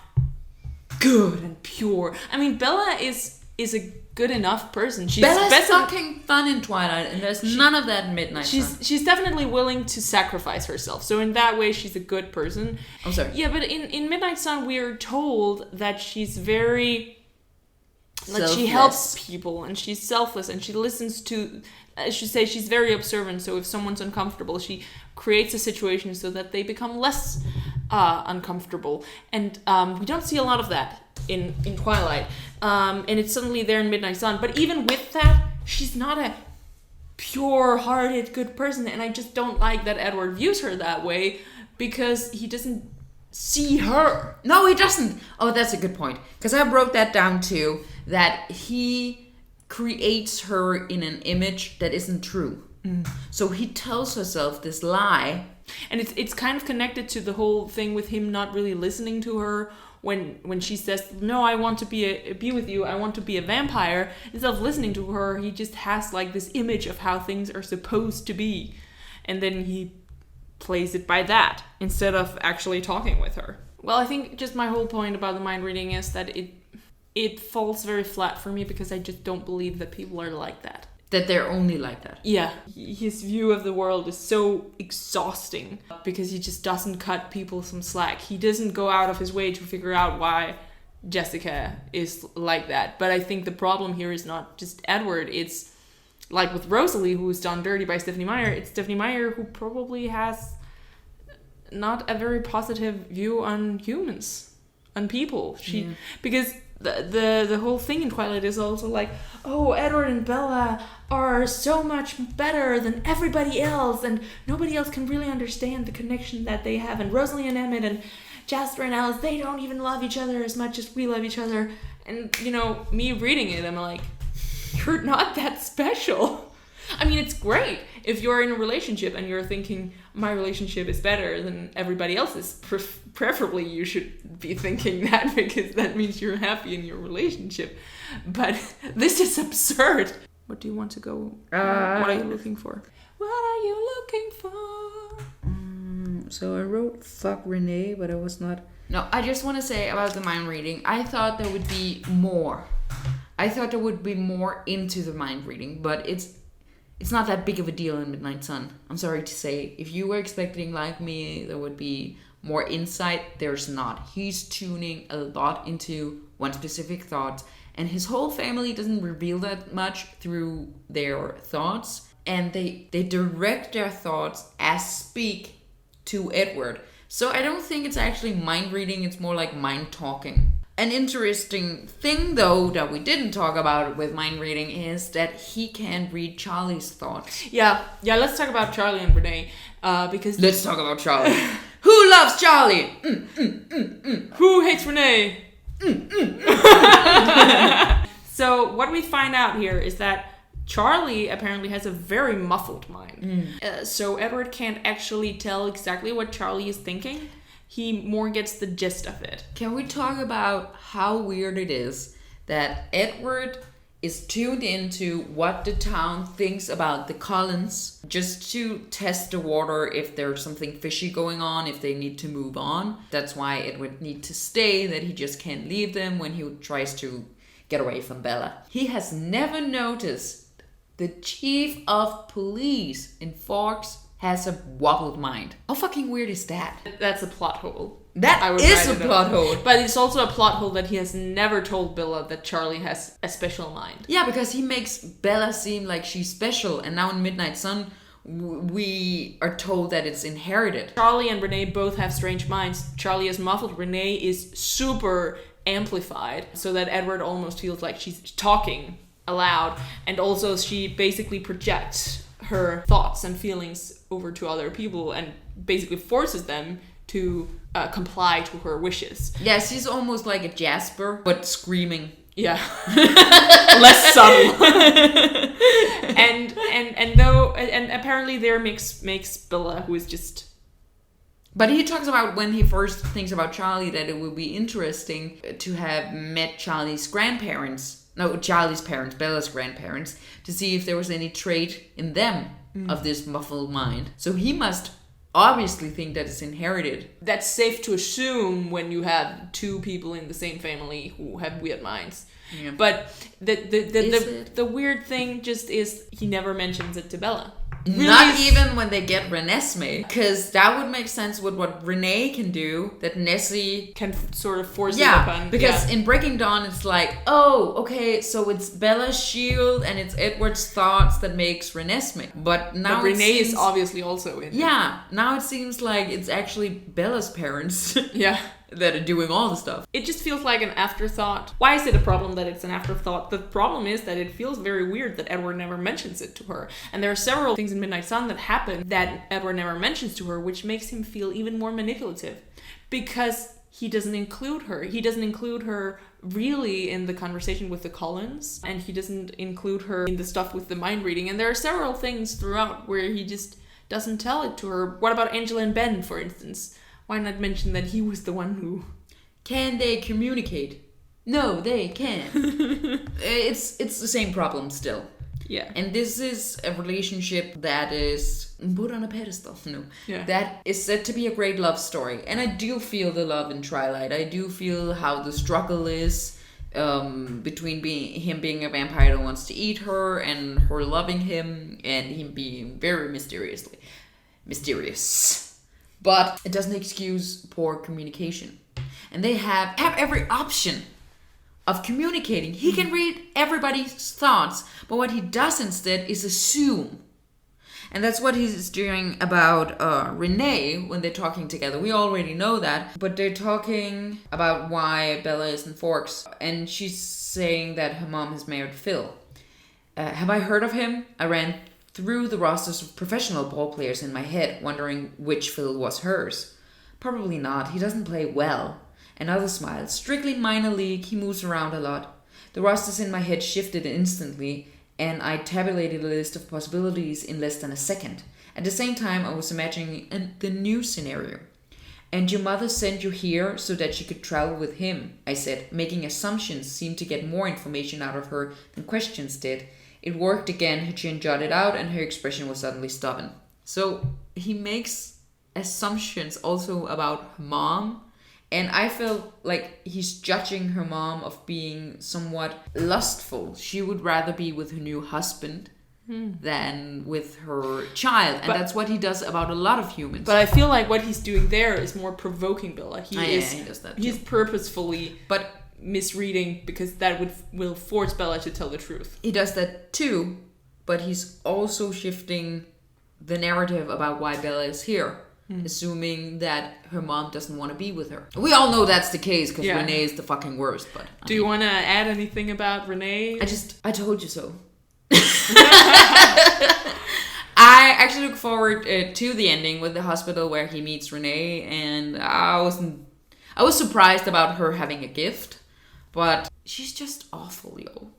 Speaker 1: good and pure. I mean, Bella is a good enough person.
Speaker 2: Bella's fucking fun in Twilight, and there's none of that in Midnight Sun.
Speaker 1: She's definitely willing to sacrifice herself. So in that way, she's a good person.
Speaker 2: I'm sorry.
Speaker 1: Yeah, but in Midnight Sun, we are told that she's very... like, she helps people, and she's selfless, and she listens to... I should say she's very observant, so if someone's uncomfortable, she creates a situation so that they become less uncomfortable. And we don't see a lot of that in Twilight. And it's suddenly there in Midnight Sun. But even with that, she's not a pure-hearted, good person. And I just don't like that Edward views her that way, because he doesn't see her.
Speaker 2: No, he doesn't. Oh, that's a good point. Because I wrote that down too, that he creates her in an image that isn't true. So he tells herself this lie.
Speaker 1: And it's kind of connected to the whole thing with him not really listening to her when she says, no, I want to be with you, I want to be a vampire. Instead of listening to her, he just has like this image of how things are supposed to be. And then he plays it by that instead of actually talking with her. Well, I think just my whole point about the mind reading is that it falls very flat for me, because I just don't believe that people are like that.
Speaker 2: That they're only like that.
Speaker 1: Yeah, his view of the world is so exhausting because he just doesn't cut people some slack. He doesn't go out of his way to figure out why Jessica is like that. But I think the problem here is not just Edward. It's like with Rosalie, who's done dirty by Stephenie Meyer. It's Stephenie Meyer who probably has not a very positive view on humans, on people. Because the whole thing in Twilight is also like, oh, Edward and Bella are so much better than everybody else, and nobody else can really understand the connection that they have. And Rosalie and Emmett and Jasper and Alice, they don't even love each other as much as we love each other. And, you know, me reading it, I'm like, you're not that special. I mean, it's great if you're in a relationship and you're thinking, my relationship is better than everybody else's. Preferably you should be thinking that, because that means you're happy in your relationship. But this is absurd. What do you want to go? What are you looking for? What are you looking for?
Speaker 2: So I wrote fuck Renee, but I was not... No, I just want to say about the mind reading, I thought there would be more. I thought there would be more into the mind reading, but it's not that big of a deal in Midnight Sun. I'm sorry to say. If you were expecting, like me, there would be more insight, there's not. He's tuning a lot into one specific thought, and his whole family doesn't reveal that much through their thoughts, and they direct their thoughts as speak to Edward. So I don't think it's actually mind reading, it's more like mind talking. An interesting thing, though, that we didn't talk about with mind reading is that he can read Charlie's thoughts.
Speaker 1: Yeah, let's talk about Charlie and Renee. Because
Speaker 2: let's talk about Charlie. Who loves Charlie?
Speaker 1: Who hates Renee? So what we find out here is that Charlie apparently has a very muffled mind. So Edward can't actually tell exactly what Charlie is thinking. He more gets the gist of it.
Speaker 2: Can we talk about how weird it is that Edward is tuned into what the town thinks about the Cullens just to test the water if there's something fishy going on, if they need to move on. That's why Edward needs to stay, that he just can't leave them when he tries to get away from Bella. He has never noticed the chief of police in Forks has a wobbled mind. How fucking weird is that?
Speaker 1: That's a plot hole.
Speaker 2: That is a plot hole.
Speaker 1: But it's also a plot hole that he has never told Bella that Charlie has a special mind.
Speaker 2: Yeah, because he makes Bella seem like she's special. And now in Midnight Sun, we are told that it's inherited.
Speaker 1: Charlie and Renee both have strange minds. Charlie is muffled. Renee is super amplified. So that Edward almost feels like she's talking aloud. And also she basically projects her thoughts and feelings over to other people and basically forces them to comply to her wishes.
Speaker 2: Yeah, she's almost like a Jasper, but screaming.
Speaker 1: Yeah. Less subtle. and apparently their mix makes Bella, who is just...
Speaker 2: But he talks about when he first thinks about Charlie that it would be interesting to have met Charlie's parents, Bella's grandparents, to see if there was any trait in them of this muffled mind. So he must obviously think that it's inherited.
Speaker 1: That's safe to assume when you have two people in the same family who have weird minds.
Speaker 2: Yeah.
Speaker 1: But the weird thing just is he never mentions it to Bella.
Speaker 2: Really? Not even when they get Renesmee, because that would make sense with what Renee can do, that Nessie
Speaker 1: can sort of force it upon.
Speaker 2: Because in Breaking Dawn it's like, oh, okay, so it's Bella's shield and it's Edward's thoughts that makes Renesmee. But now
Speaker 1: Renee is obviously also in.
Speaker 2: Yeah, now it seems like it's actually Bella's parents.
Speaker 1: Yeah.
Speaker 2: That are doing all the stuff.
Speaker 1: It just feels like an afterthought. Why is it a problem that it's an afterthought? The problem is that it feels very weird that Edward never mentions it to her. And there are several things in Midnight Sun that happen that Edward never mentions to her, which makes him feel even more manipulative. Because he doesn't include her. He doesn't include her really in the conversation with the Cullens. And he doesn't include her in the stuff with the mind reading. And there are several things throughout where he just doesn't tell it to her. What about Angela and Ben, for instance? Why not mention that he was the one who...
Speaker 2: Can they communicate? No, they can't. It's the same problem still.
Speaker 1: Yeah.
Speaker 2: And this is a relationship that is put on a pedestal. No.
Speaker 1: Yeah.
Speaker 2: That is said to be a great love story. And I do feel the love in Twilight. I do feel how the struggle is between him being a vampire that wants to eat her and her loving him and him being very mysterious. But it doesn't excuse poor communication. And they have every option of communicating. He can read everybody's thoughts, but what he does instead is assume. And that's what he's doing about Renee when they're talking together. We already know that, but they're talking about why Bella is in Forks. And she's saying that her mom has married Phil. Have I heard of him? I ran through the rosters of professional ball players in my head, wondering which Phil was hers. Probably not. He doesn't play well. Another smile. Strictly minor league. He moves around a lot. The rosters in my head shifted instantly, and I tabulated a list of possibilities in less than a second. At the same time, I was imagining the new scenario. And your mother sent you here so that she could travel with him, I said. Making assumptions seemed to get more information out of her than questions did. It worked again. Her chin jutted out and her expression was suddenly stubborn. So he makes assumptions also about her mom. And I feel like he's judging her mom of being somewhat lustful. She would rather be with her new husband than with her child. And that's what he does about a lot of humans.
Speaker 1: But I feel like what he's doing there is more provoking Bella. He
Speaker 2: does that too.
Speaker 1: He's purposefully misreading because that will force Bella to tell the truth.
Speaker 2: He does that too, but he's also shifting the narrative about why Bella is here. Assuming that her mom doesn't want to be with her. We all know that's the case because Renee is the fucking worst. But
Speaker 1: do you want to add anything about Renee?
Speaker 2: I told you so. I actually look forward to the ending with the hospital where he meets Renee, and I was surprised about her having a gift, but she's just awful, yo.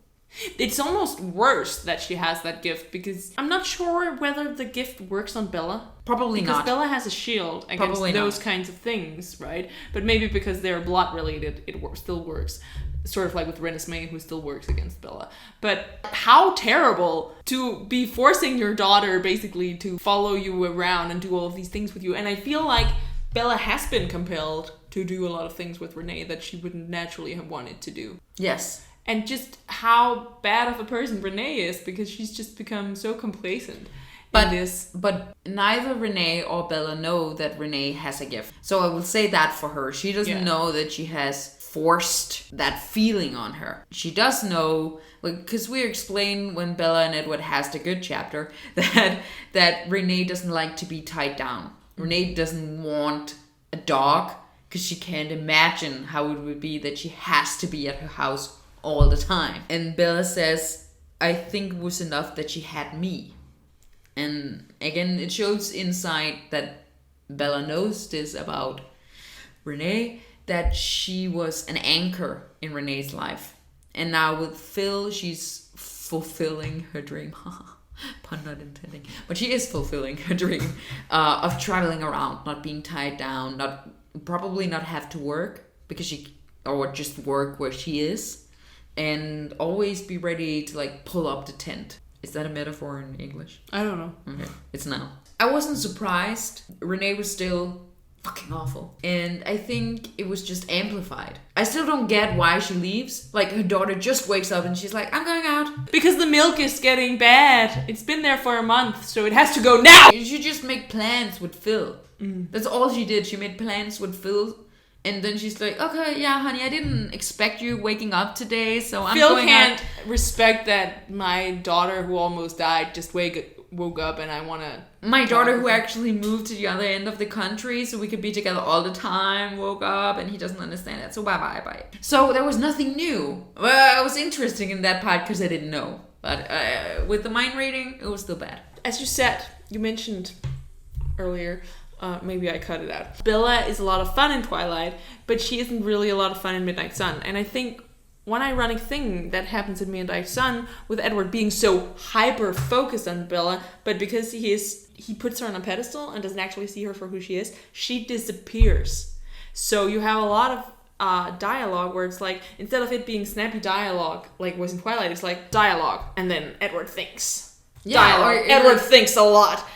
Speaker 1: It's almost worse that she has that gift because I'm not sure whether the gift works on Bella.
Speaker 2: Probably
Speaker 1: because
Speaker 2: not.
Speaker 1: Because Bella has a shield against those kinds of things, right? But maybe because they're blood related, it still works. Sort of like with Renesmee, who still works against Bella. But how terrible to be forcing your daughter basically to follow you around and do all of these things with you. And I feel like Bella has been compelled to do a lot of things with Renee that she wouldn't naturally have wanted to do.
Speaker 2: Yes.
Speaker 1: And just how bad of a person Renee is because she's just become so complacent.
Speaker 2: But neither Renee or Bella know that Renee has a gift. So I will say that for her. She doesn't know that she has forced that feeling on her. She does know, because we explain when Bella and Edward has the good chapter, that Renee doesn't like to be tied down. Renee doesn't want a dog because she can't imagine how it would be that she has to be at her house all the time. And Bella says, I think it was enough that she had me. And again, it shows insight that Bella knows this about Renee, that she was an anchor in Renee's life. And now with Phil, she's fulfilling her dream. Pun not intending. But she is fulfilling her dream of traveling around, not being tied down, probably not have to work or just work where she is, and always be ready to pull up the tent. Is that a metaphor in English?
Speaker 1: I don't know.
Speaker 2: Okay, it's now. I wasn't surprised. Renee was still fucking awful. And I think it was just amplified. I still don't get why she leaves. Her daughter just wakes up and she's like, I'm going out.
Speaker 1: Because the milk is getting bad. It's been there for a month, so it has to go now.
Speaker 2: She just make plans with Phil. That's all she did. She made plans with Phil. And then she's like, okay, yeah, honey, I didn't expect you waking up today, so I'm going out.
Speaker 1: Phil can't respect that my daughter who almost died just woke up and I want to...
Speaker 2: My daughter who actually moved to the other end of the country so we could be together all the time woke up and he doesn't understand that. So bye. So there was nothing new. Well, I was interested in that part because I didn't know. But with the mind reading, it was still bad.
Speaker 1: As you mentioned earlier... maybe I cut it out. Bella is a lot of fun in Twilight, but she isn't really a lot of fun in Midnight Sun. And I think one ironic thing that happens in Midnight Sun with Edward being so hyper-focused on Bella, but because he puts her on a pedestal and doesn't actually see her for who she is, she disappears. So you have a lot of dialogue where it's instead of it being snappy dialogue like was in Twilight, it's dialogue, and then Edward thinks. Yeah, dialogue. Edward thinks a lot.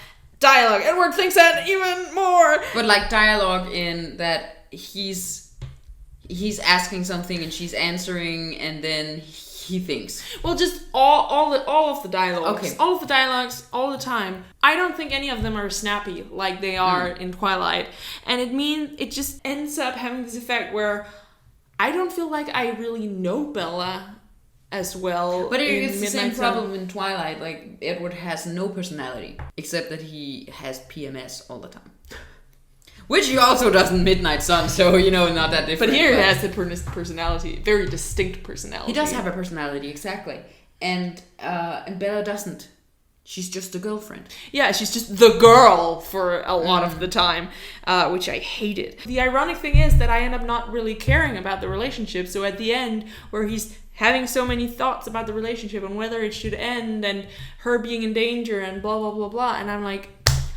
Speaker 1: Dialogue. Edward thinks that even more.
Speaker 2: But dialogue in that he's asking something and she's answering and then he thinks.
Speaker 1: Well, just all of the dialogues.
Speaker 2: Okay.
Speaker 1: All of the dialogues all the time. I don't think any of them are snappy like they are in Twilight. And it just ends up having this effect where I don't feel like I really know Bella as well.
Speaker 2: But it's the same problem in Twilight. Edward has no personality except that he has PMS all the time, which he also does in Midnight Sun. So not that different.
Speaker 1: But here he has the personality, very distinct personality.
Speaker 2: He does have a personality, exactly, and Bella doesn't. She's just a girlfriend.
Speaker 1: Yeah, she's just the girl for a lot of the time, which I hated. The ironic thing is that I end up not really caring about the relationship. So at the end, where he's having so many thoughts about the relationship and whether it should end and her being in danger and blah, blah, blah, blah. And I'm like...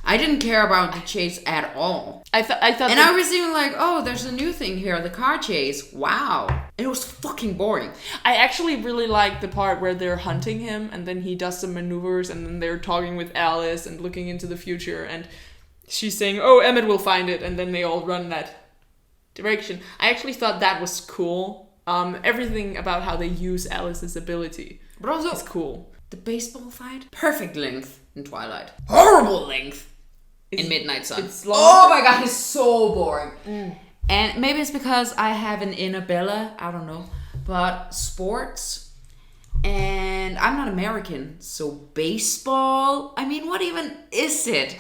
Speaker 2: I didn't care about the chase at all.
Speaker 1: I thought
Speaker 2: and I was even oh, there's a new thing here, the car chase. Wow. And it was fucking boring.
Speaker 1: I actually really liked the part where they're hunting him and then he does some maneuvers and then they're talking with Alice and looking into the future and she's saying, oh, Emmett will find it, and then they all run that direction. I actually thought that was cool. Everything about how they use Alice's ability is cool.
Speaker 2: The baseball fight, perfect length in Twilight. Horrible length in Midnight Sun. Oh my god, it's so boring. And maybe it's because I have an inner Bella, I don't know. But sports, and I'm not American, so baseball, I mean, what even is it?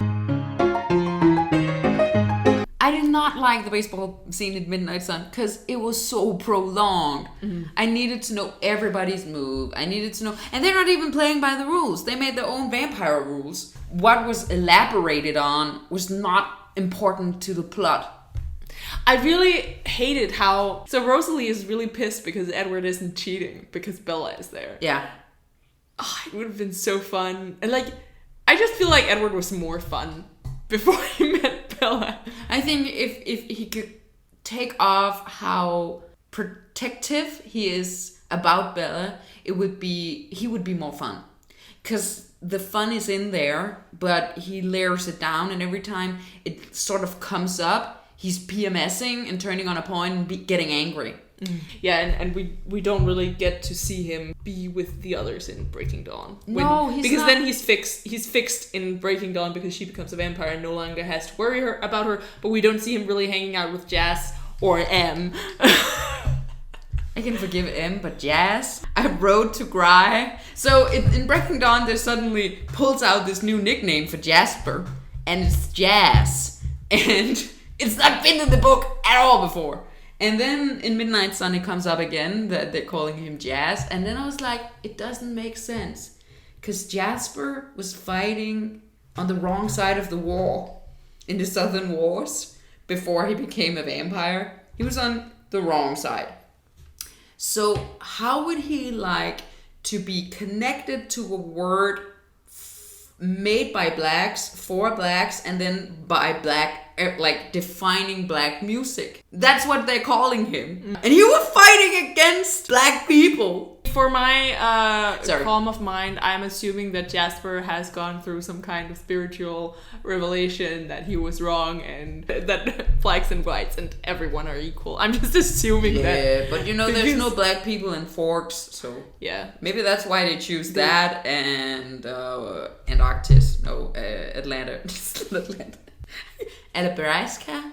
Speaker 2: I did not like the baseball scene in Midnight Sun because it was so prolonged. I needed to know everybody's move. I needed to know, and they're not even playing by the rules. They made their own vampire rules. What was elaborated on was not important to the plot.
Speaker 1: I really hated how... So Rosalie is really pissed because Edward isn't cheating because Bella is there.
Speaker 2: Yeah.
Speaker 1: Oh, it would have been so fun. And like, I just feel like Edward was more fun before he met Bella.
Speaker 2: I think if he could take off how protective he is about Bella, he would be more fun. Because the fun is in there, but he layers it down, and every time it sort of comes up, he's PMSing and turning on a point and getting angry.
Speaker 1: Yeah, and we don't really get to see him be with the others in Breaking Dawn. Then he's fixed in Breaking Dawn because she becomes a vampire and no longer has to worry about her. But we don't see him really hanging out with Jazz or M.
Speaker 2: I can forgive M, but Jazz, I wrote to Gry. So in Breaking Dawn, they suddenly pulls out this new nickname for Jasper, and it's Jazz, and it's not been in the book at all before. And then in Midnight Sun, it comes up again that they're calling him Jazz. And then I was like, it doesn't make sense. Because Jasper was fighting on the wrong side of the war in the Southern Wars before he became a vampire. He was on the wrong side. So how would he like to be connected to a word made by blacks, for blacks, and then by black, like defining black music? That's what they're calling him. And you were fighting against black people.
Speaker 1: For my calm of mind, I'm assuming that Jasper has gone through some kind of spiritual revelation that he was wrong and that blacks and whites and everyone are equal. I'm just assuming that.
Speaker 2: Yeah, but you know, there's no black people in Forks, so
Speaker 1: yeah,
Speaker 2: maybe that's why they choose that and Antarctis. No, Atlanta. Atlanta.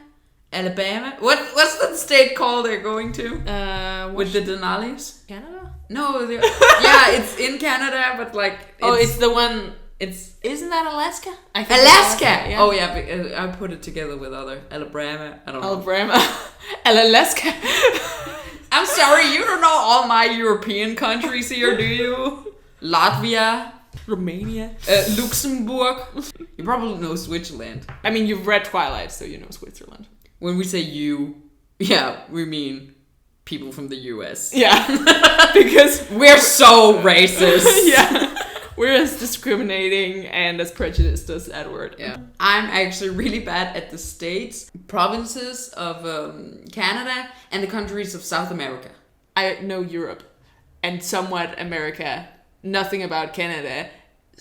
Speaker 2: Alabama. What's that state called they're going to? With the Denalis?
Speaker 1: Canada?
Speaker 2: No, yeah, it's in Canada, but like
Speaker 1: it's the one. Isn't that Alaska? I think
Speaker 2: Alaska.
Speaker 1: Yeah.
Speaker 2: Oh yeah, I put it together with other Alabama. I don't know.
Speaker 1: Alabama. Alaska.
Speaker 2: I'm sorry, you don't know all my European countries here, do you? Latvia.
Speaker 1: Romania.
Speaker 2: Luxembourg. You probably know Switzerland.
Speaker 1: I mean, you've read Twilight, so you know Switzerland.
Speaker 2: When we say you, yeah, we mean people from the US.
Speaker 1: Yeah. Because
Speaker 2: we're so racist.
Speaker 1: Yeah. We're as discriminating and as prejudiced as Edward.
Speaker 2: Yeah. I'm actually really bad at the states, provinces of Canada, and the countries of South America.
Speaker 1: I know Europe and somewhat America. Nothing about Canada.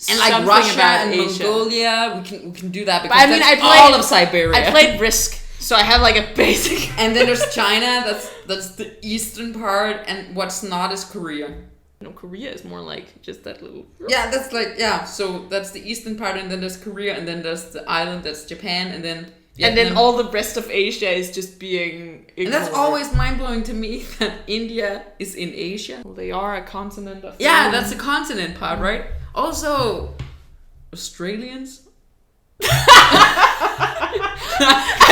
Speaker 2: And like Russia and Asia. Mongolia, we can do that because that's all of Siberia.
Speaker 1: I played Risk, so I have like a basic.
Speaker 2: And then there's China, that's the eastern part, and what's not is Korea.
Speaker 1: No, Korea is more like just that little.
Speaker 2: Yeah, that's like so that's the eastern part, and then there's Korea, and then there's the island that's Japan, and then Vietnam.
Speaker 1: And then all the rest of Asia is just being ignored.
Speaker 2: And that's always mind-blowing to me that India is in Asia.
Speaker 1: Well, they are a continent of...
Speaker 2: Yeah, that's the continent part, right? Also, Australians.
Speaker 1: I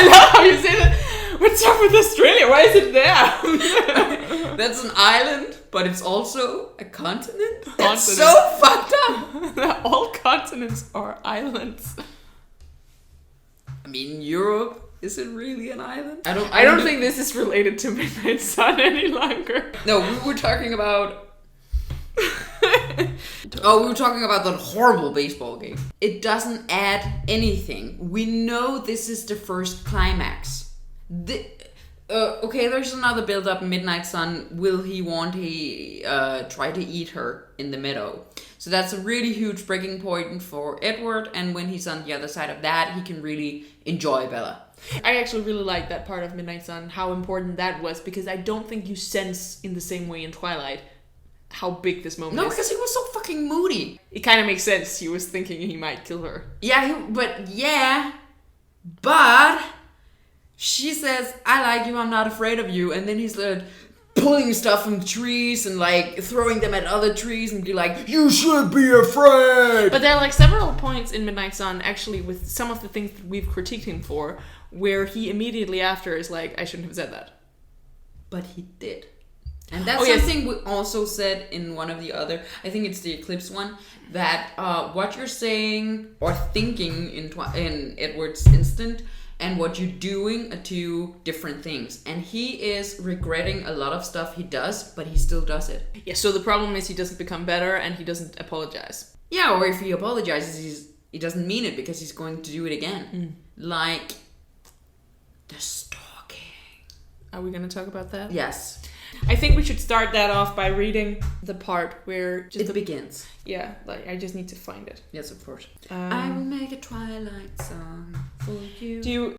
Speaker 1: love how you say that. What's up with Australia? Why is it there?
Speaker 2: That's an island, but it's also a continent. That's so fucked up.
Speaker 1: All continents are islands.
Speaker 2: I mean, Europe isn't really an island.
Speaker 1: I don't think this is related to Midnight Sun any longer.
Speaker 2: No, we were talking about... we were talking about that horrible baseball game. It doesn't add anything. We know this is the first climax. Okay, there's another build-up in Midnight Sun. Will he try to eat her in the meadow? So that's a really huge breaking point for Edward, and when he's on the other side of that, he can really enjoy Bella.
Speaker 1: I actually really like that part of Midnight Sun, how important that was, because I don't think you sense in the same way in Twilight how big this moment
Speaker 2: No,
Speaker 1: is.
Speaker 2: because he was so fucking moody.
Speaker 1: It kind of makes sense. He was thinking he might kill her.
Speaker 2: Yeah, but she says, I like you, I'm not afraid of you. And then he's like pulling stuff from trees and like throwing them at other trees and be like, you should be afraid.
Speaker 1: But there are like several points in Midnight Sun, actually, with some of the things that we've critiqued him for, where he immediately after is like, I shouldn't have said that.
Speaker 2: But he did. And that's something we also said in one of the other, I think it's the Eclipse one, that what you're saying or thinking in Edward's instant and what you're doing are two different things. And he is regretting a lot of stuff he does, but he still does it.
Speaker 1: Yeah, so the problem is he doesn't become better and he doesn't apologize.
Speaker 2: Yeah, or if he apologizes, he doesn't mean it because he's going to do it again. Like the stalking.
Speaker 1: Are we going to talk about that?
Speaker 2: Yes.
Speaker 1: I think we should start that off by reading the part where
Speaker 2: It begins.
Speaker 1: Yeah, like I just need to find it.
Speaker 2: Yes, of course. I will make a twilight song for you.
Speaker 1: Do you